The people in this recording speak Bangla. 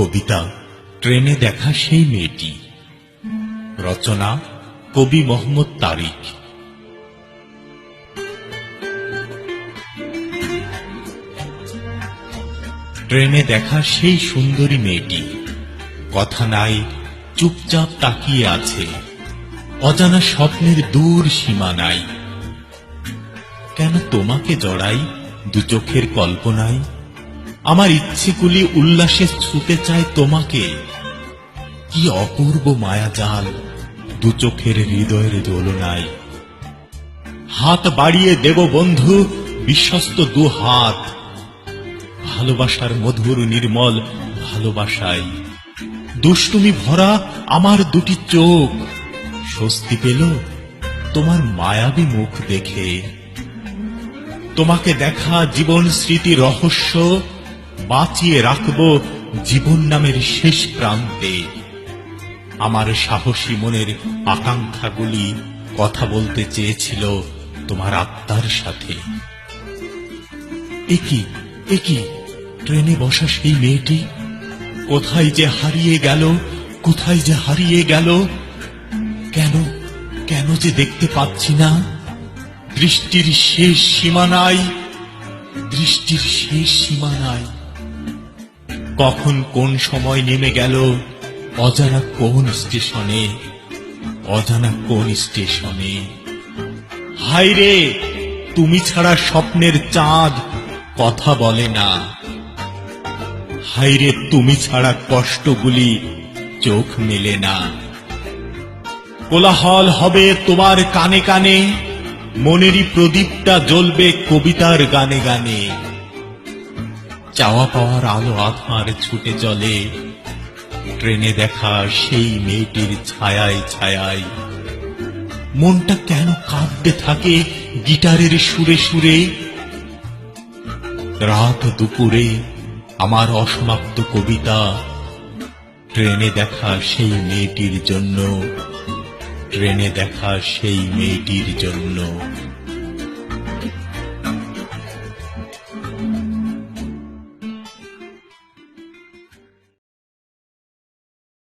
কবিতা ট্রেনে দেখা সেই মেয়েটি। রচনা কবি মোহাম্মদ তারিক। ট্রেনে দেখা সেই সুন্দরী মেয়েটি, কথা নাই, চুপচাপ তাকিয়ে আছে, অজানা স্বপ্নের দূর সীমা নাই। কেন তোমাকে জড়াই দু চোখের কল্পনায়, আমার ইচ্ছেগুলি উল্লাসে ছুতে চায় তোমাকে। কি অপূর্ব মায়াজাল দু চোখের হৃদয়ের দোলনায়। হাত বাড়িয়ে দেব বন্ধু বিশ্বস্ত দু হাত, ভালোবাসার মধুর নির্মল ভালোবাসায়। দুষ্টুমি ভরা আমার দুটি চোখ স্বস্তি পেল তোমার মায়াবী মুখ দেখে। তোমাকে দেখা জীবন স্মৃতি রহস্য বাঁচিয়ে রাখব জীবন নামের শেষ প্রান্তে। আমার সাহসী মনের আকাঙ্ক্ষাগুলি কথা বলতে চেয়েছিল তোমার আত্মার সাথে। একি ট্রেনে বসা সেই মেয়েটি কোথায় যে হারিয়ে গেল, কোথায় যে হারিয়ে গেল। কেন কেন যে দেখতে পাচ্ছি না দৃষ্টির শেষ সীমানায়, দৃষ্টির শেষ সীমানায়। কখন কোন সময় নেমে গেল অজানা কোন স্টেশনে, অজানা কোন স্টেশনে। হায় রে, তুমি ছাড়া স্বপ্নের চাঁদ কথা বলে না। হায় রে, তুমি ছাড়া কষ্টগুলি চোখ মেলে না। কোলাহল হবে তোমার কানে কানে, মনেরই প্রদীপটা জ্বলবে কবিতার গানে গানে। চাওয়া পাওয়ার আলো আধার ছুটে চলে ট্রেনে দেখা সেই মেয়েটির ছায়ায় ছায়ায়। মনটা কেন কাঁদতে থাকে গিটারের সুরে সুরে। রাত দুপুরে আমার অসমাপ্ত কবিতা ট্রেনে দেখা সেই মেয়েটির জন্য, ট্রেনে দেখা সেই মেয়েটির জন্য।